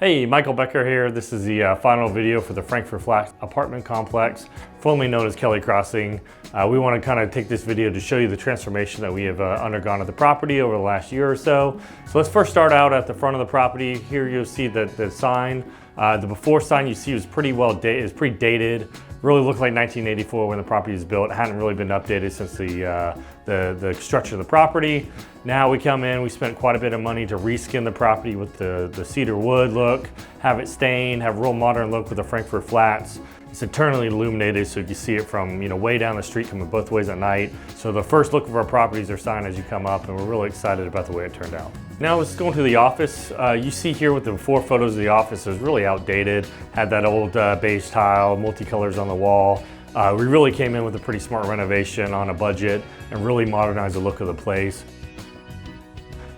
Hey, Michael Becker here. This is the final video for the Frankfurt Flats apartment complex, formerly known as Kelly Crossing. We want to kind of take this video to show you the transformation that we have undergone at the property over the last year or so. So let's first start out at the front of the property. Here you'll see that the sign, the before sign you see was pretty well dated, it's pretty dated. Really looked like 1984 when the property was built. It hadn't really been updated since the structure of the property. Now we come in, we spent quite a bit of money to reskin the property with the cedar wood look, have it stained, have a real modern look with the Frankfurt Flats. It's internally illuminated so you can see it from way down the street coming both ways at night. So the first look of our properties are signed as you come up, and we're really excited about the way it turned out. Now let's go into the office. You see here with the before photos of the office, it was really outdated. Had that old beige tile, multicolors on the wall. We really came in with a pretty smart renovation on a budget and really modernized the look of the place.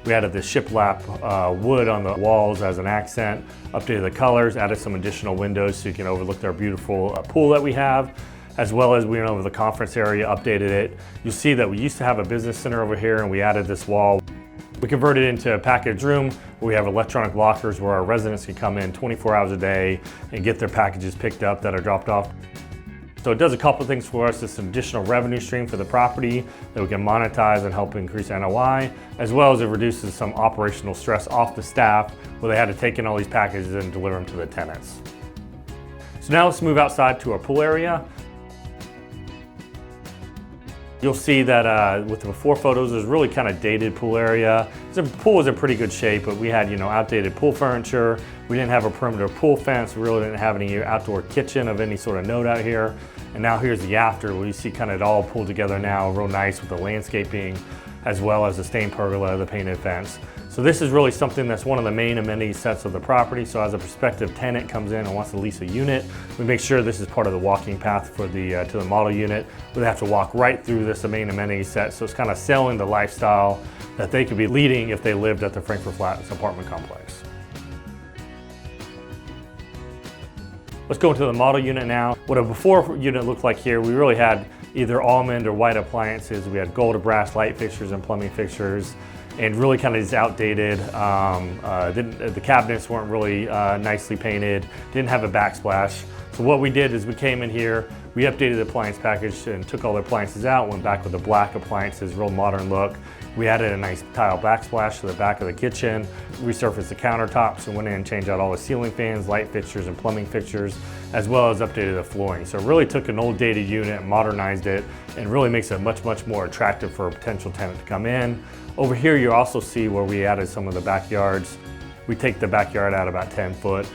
We added the shiplap wood on the walls as an accent, updated the colors, added some additional windows so you can overlook our beautiful pool that we have, as well as we went over the conference area, updated it. You'll see that we used to have a business center over here and we added this wall. We converted it into a package room where we have electronic lockers where our residents can come in 24 hours a day and get their packages picked up that are dropped off. So it does a couple of things for us. It's an additional revenue stream for the property that we can monetize and help increase NOI, as well as it reduces some operational stress off the staff where they had to take in all these packages and deliver them to the tenants. So now let's move outside to our pool area. You'll see that with the before photos, there's really kind of dated pool area. The pool was in pretty good shape, but we had outdated pool furniture. We didn't have a perimeter pool fence. We really didn't have any outdoor kitchen of any sort of note out here. And now here's the after, where you see kind of it all pulled together now, real nice with the landscaping, as well as the stained pergola, the painted fence. So this is really something that's one of the main amenity sets of the property. So as a prospective tenant comes in and wants to lease a unit, we make sure this is part of the walking path for the to the model unit, where they have to walk right through this main amenity set. So it's kind of selling the lifestyle that they could be leading if they lived at the Frankfurt Flats apartment complex. Let's go into the model unit now. What a before unit looked like here, we really had either almond or white appliances. We had gold or brass light fixtures and plumbing fixtures, and really kind of just outdated. The cabinets weren't really nicely painted, didn't have a backsplash. So what we did is we came in here, we updated the appliance package and took all the appliances out, went back with the black appliances, real modern look. We added a nice tile backsplash to the back of the kitchen, resurfaced the countertops, and went in and changed out all the ceiling fans, light fixtures, and plumbing fixtures, as well as updated the flooring. So it really took an old dated unit, modernized it, and really makes it much more attractive for a potential tenant to come in. Over here you also see where we added some of the backyards. We take the backyard out about 10 foot.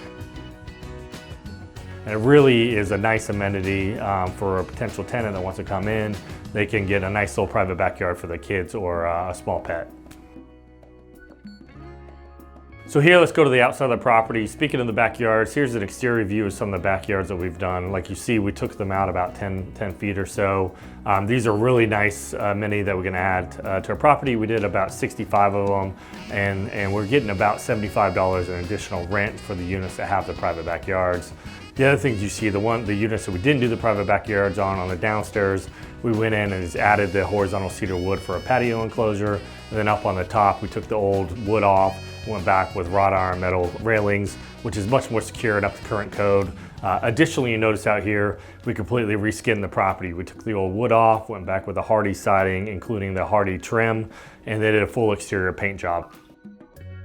And it really is a nice amenity for a potential tenant that wants to come in. They can get a nice little private backyard for their kids or a small pet. So here, let's go to the outside of the property. Speaking of the backyards, here's an exterior view of some of the backyards that we've done. Like you see, we took them out about 10 feet or so. These are really nice amenity that we're gonna add to our property. We did about 65 of them, and we're getting about $75 in additional rent for the units that have the private backyards. The other things you see, the units that we didn't do the private backyards on the downstairs, we went in and just added the horizontal cedar wood for a patio enclosure. And then up on the top, we took the old wood off, went back with wrought iron metal railings, which is much more secure and up to current code. Additionally, you notice out here, we completely reskinned the property. We took the old wood off, went back with the hardy siding, including the hardy trim, and they did a full exterior paint job.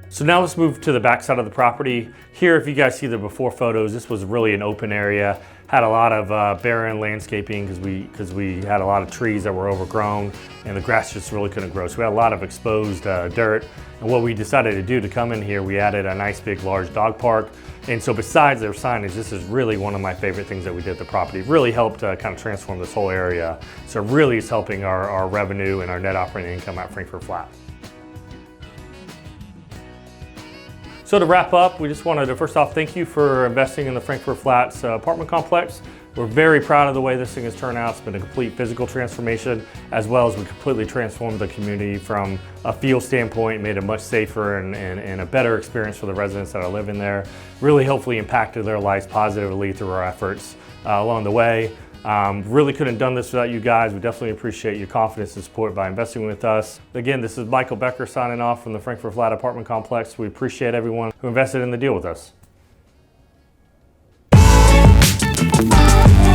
So now let's move to the back side of the property. Here, if you guys see the before photos, this was really an open area. Had a lot of barren landscaping because we had a lot of trees that were overgrown and the grass just really couldn't grow. So we had a lot of exposed dirt. And what we decided to do to come in here, we added a nice big large dog park. And so besides their signage, this is really one of my favorite things that we did at the property. It really helped kind of transform this whole area. So it really is helping our revenue and our net operating income at Frankfurt Flats. So to wrap up, we just wanted to first off thank you for investing in the Frankfurt Flats apartment complex. We're very proud of the way this thing has turned out. It's been a complete physical transformation, as well as we completely transformed the community from a feel standpoint, made it much safer and a better experience for the residents that are living there. Really hopefully impacted their lives positively through our efforts along the way. Really couldn't have done this without you guys. We definitely appreciate your confidence and support by investing with us. Again, this is Michael Becker signing off from the Frankfurt Flat apartment complex. We appreciate everyone who invested in the deal with us. you.